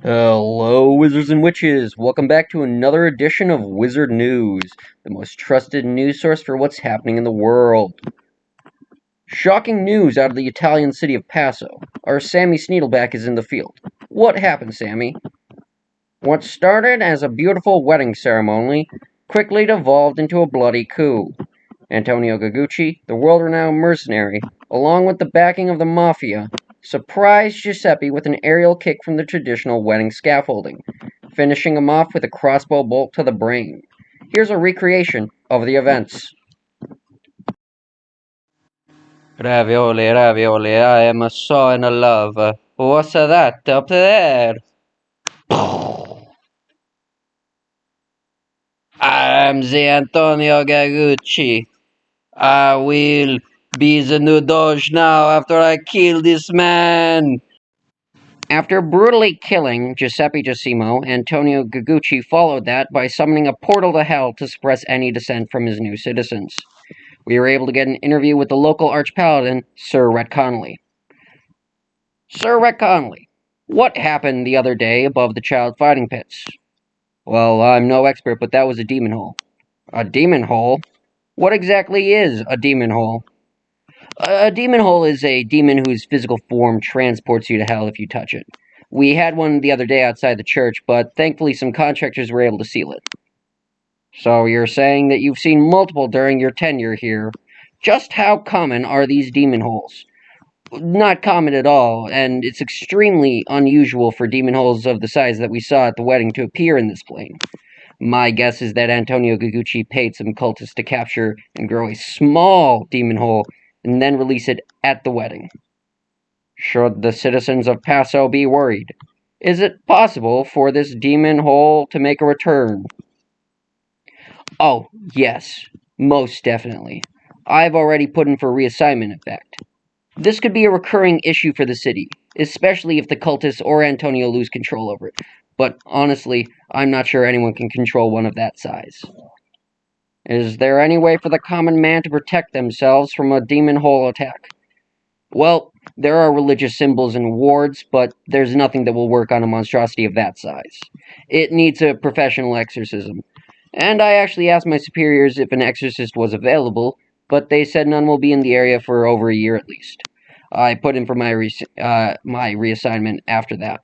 Hello, wizards and witches! Welcome back to another edition of Wizard News, the most trusted news source for what's happening in the world. Shocking news out of the Italian city of Paso. Our Sammy Sneedleback is in the field. What happened, Sammy? What started as a beautiful wedding ceremony quickly devolved into a bloody coup. Antonio Gagucci, the world-renowned mercenary, along with the backing of the mafia, surprised Giuseppe with an aerial kick from the traditional wedding scaffolding, finishing him off with a crossbow bolt to the brain. Here's a recreation of the events. Ravioli, ravioli, I am so in love. What's that up there? I'm the Antonio Gagucci. I will be the new Doge now after I kill this man. After brutally killing Giuseppe Giacomo, Antonio Gagucci followed that by summoning a portal to hell to suppress any dissent from his new citizens. We were able to get an interview with the local archpaladin, Sir Rhett Connolly. Sir Rhett Connolly, what happened the other day above the child fighting pits? Well, I'm no expert, but that was a demon hole. A demon hole? What exactly is a demon hole? A demon hole is a demon whose physical form transports you to hell if you touch it. We had one the other day outside the church, but thankfully some contractors were able to seal it. So you're saying that you've seen multiple during your tenure here. Just how common are these demon holes? Not common at all, and it's extremely unusual for demon holes of the size that we saw at the wedding to appear in this plane. My guess is that Antonio Gagucci paid some cultists to capture and grow a small demon hole and then release it at the wedding. Should the citizens of Paso be worried? Is it possible for this demon hole to make a return? Oh, yes, most definitely. I've already put in for reassignment, in fact. This could be a recurring issue for the city, especially if the cultists or Antonio lose control over it. But honestly, I'm not sure anyone can control one of that size. Is there any way for the common man to protect themselves from a demon hole attack? Well, there are religious symbols and wards, but there's nothing that will work on a monstrosity of that size. It needs a professional exorcism. And I actually asked my superiors if an exorcist was available, but they said none will be in the area for over a year at least. I put in for my reassignment after that.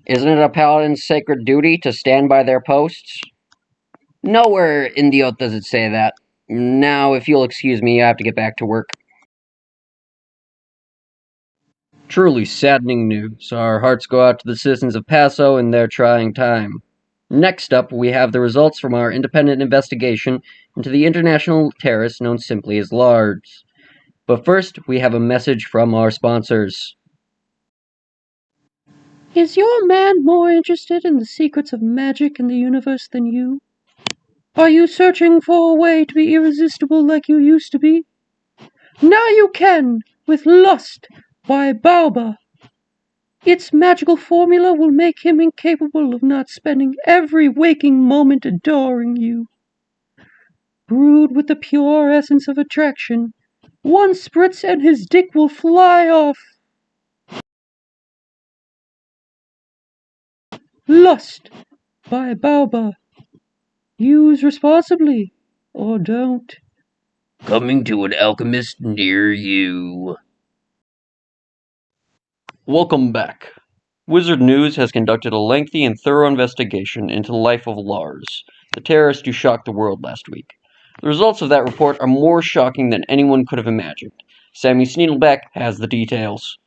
Isn't it a paladin's sacred duty to stand by their posts? Nowhere in the oath does it say that. Now, if you'll excuse me, I have to get back to work. Truly saddening news. Our hearts go out to the citizens of Paso in their trying time. Next up, we have the results from our independent investigation into the international terrorist known simply as Lars. But first, we have a message from our sponsors. Is your man more interested in the secrets of magic in the universe than you? Are you searching for a way to be irresistible like you used to be? Now you can, with Lust by Baoba. Its magical formula will make him incapable of not spending every waking moment adoring you. Brewed with the pure essence of attraction, one spritz and his dick will fly off. Lust by Baoba. Use responsibly, or don't. Coming to an alchemist near you. Welcome back. Wizard News has conducted a lengthy and thorough investigation into the life of Lars, the terrorist who shocked the world last week. The results of that report are more shocking than anyone could have imagined. Sammy Sneedleback has the details.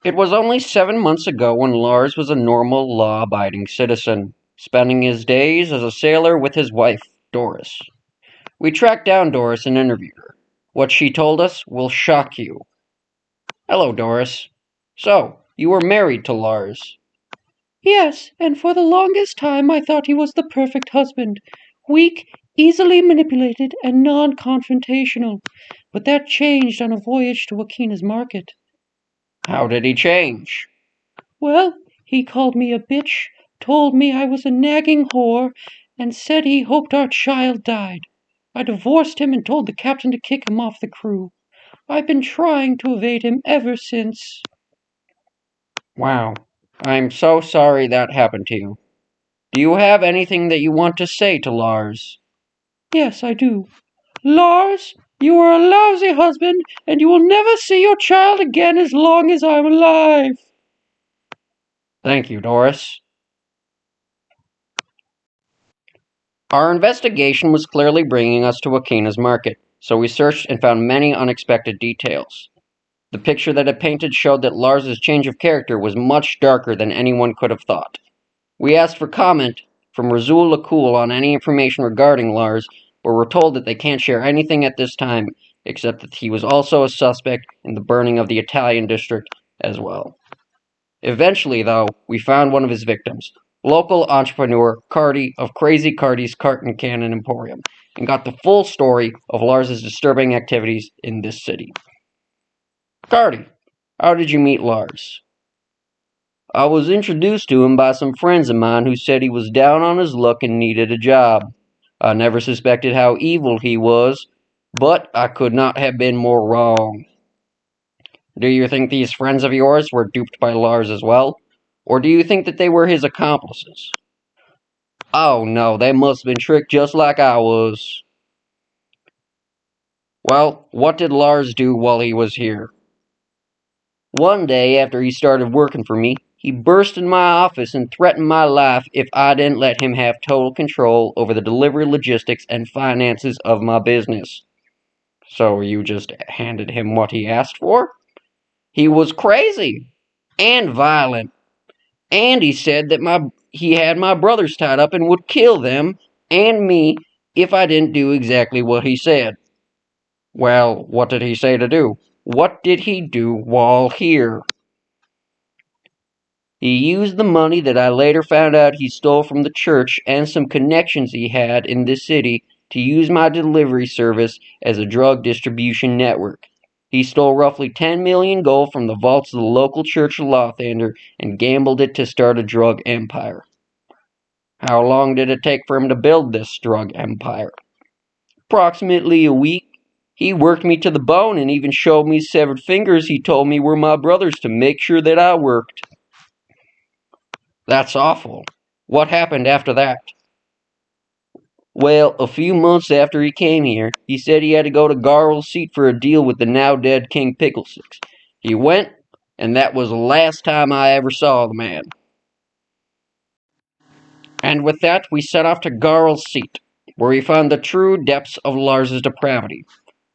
It was only 7 months ago when Lars was a normal, law-abiding citizen, spending his days as a sailor with his wife, Doris. We tracked down Doris and interviewed her. What she told us will shock you. Hello, Doris. So, you were married to Lars? Yes, and for the longest time I thought he was the perfect husband. Weak, easily manipulated, and non-confrontational. But that changed on a voyage to Wakina's market. How did he change? Well, he called me a bitch, told me I was a nagging whore, and said he hoped our child died. I divorced him and told the captain to kick him off the crew. I've been trying to evade him ever since. Wow. I'm so sorry that happened to you. Do you have anything that you want to say to Lars? Yes, I do. Lars, you are a lousy husband, and you will never see your child again as long as I'm alive. Thank you, Doris. Our investigation was clearly bringing us to Wakina's market, so we searched and found many unexpected details. The picture that it painted showed that Lars's change of character was much darker than anyone could have thought. We asked for comment from Razul Lakul on any information regarding Lars, but were told that they can't share anything at this time, except that he was also a suspect in the burning of the Italian district as well. Eventually, though, we found one of his victims, local entrepreneur Cardi of Crazy Cardi's Carton Cannon Emporium, and got the full story of Lars's disturbing activities in this city. Cardi, how did you meet Lars? I was introduced to him by some friends of mine who said he was down on his luck and needed a job. I never suspected how evil he was, but I could not have been more wrong. Do you think these friends of yours were duped by Lars as well? Or do you think that they were his accomplices? Oh no, they must have been tricked just like I was. Well, what did Lars do while he was here? One day, after he started working for me, he burst in my office and threatened my life if I didn't let him have total control over the delivery logistics and finances of my business. So you just handed him what he asked for? He was crazy and violent. And he said that he had my brothers tied up and would kill them and me if I didn't do exactly what he said. Well, what did he say to do? What did he do while here? He used the money that I later found out he stole from the church and some connections he had in this city to use my delivery service as a drug distribution network. He stole roughly 10 million gold from the vaults of the local church of Lothander and gambled it to start a drug empire. How long did it take for him to build this drug empire? Approximately a week. He worked me to the bone and even showed me severed fingers he told me were my brother's to make sure that I worked. That's awful. What happened after that? Well, a few months after he came here, he said he had to go to Garl's seat for a deal with the now dead King Picklesticks. He went, and that was the last time I ever saw the man. And with that, we set off to Garl's seat, where we found the true depths of Lars's depravity.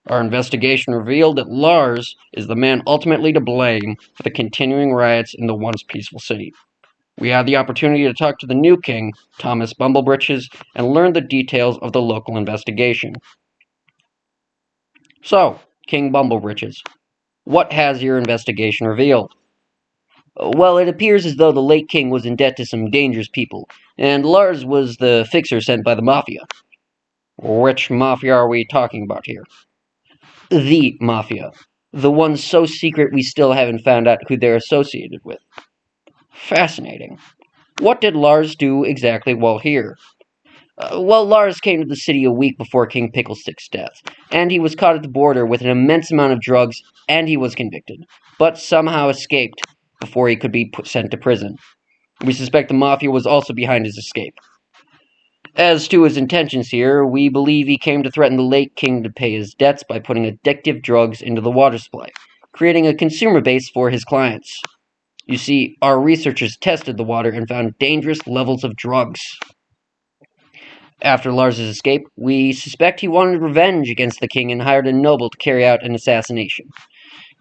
Our investigation revealed that Lars is the man ultimately to blame for the continuing riots in the once peaceful city. We had the opportunity to talk to the new king, Thomas Bumblebritches, and learn the details of the local investigation. So, King Bumblebritches, what has your investigation revealed? Well, it appears as though the late king was in debt to some dangerous people, and Lars was the fixer sent by the mafia. Which mafia are we talking about here? The mafia. The one so secret we still haven't found out who they're associated with. Fascinating. What did Lars do exactly while here? Well, Lars came to the city a week before King Picklestick's death, and he was caught at the border with an immense amount of drugs, and he was convicted, but somehow escaped before he could be sent to prison. We suspect the Mafia was also behind his escape. As to his intentions here, we believe he came to threaten the late king to pay his debts by putting addictive drugs into the water supply, creating a consumer base for his clients. You see, our researchers tested the water and found dangerous levels of drugs. After Lars's escape, we suspect he wanted revenge against the king and hired a noble to carry out an assassination.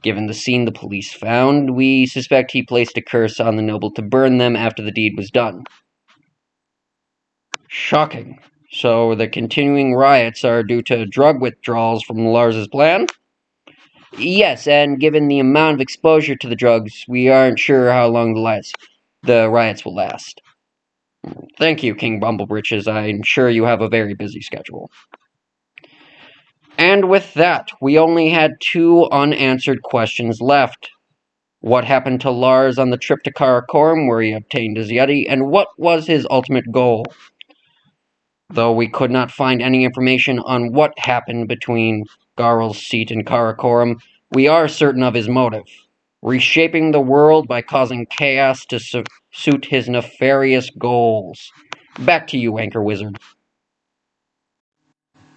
Given the scene the police found, we suspect he placed a curse on the noble to burn them after the deed was done. Shocking. So the continuing riots are due to drug withdrawals from Lars's plan? Yes, and given the amount of exposure to the drugs, we aren't sure how long the riots will last. Thank you, King Bumblebritches. I'm sure you have a very busy schedule. And with that, we only had 2 unanswered questions left. What happened to Lars on the trip to Karakorum, where he obtained his Yeti, and what was his ultimate goal? Though we could not find any information on what happened between Garl's seat and Karakorum, we are certain of his motive. reshaping the world by causing chaos to suit his nefarious goals. Back to you, Anchor Wizard.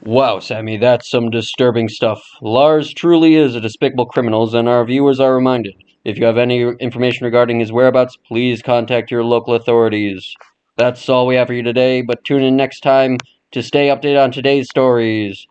Wow, Sammy, that's some disturbing stuff. Lars truly is a despicable criminal, and our viewers are reminded. If you have any information regarding his whereabouts, please contact your local authorities. That's all we have for you today, but tune in next time to stay updated on today's stories.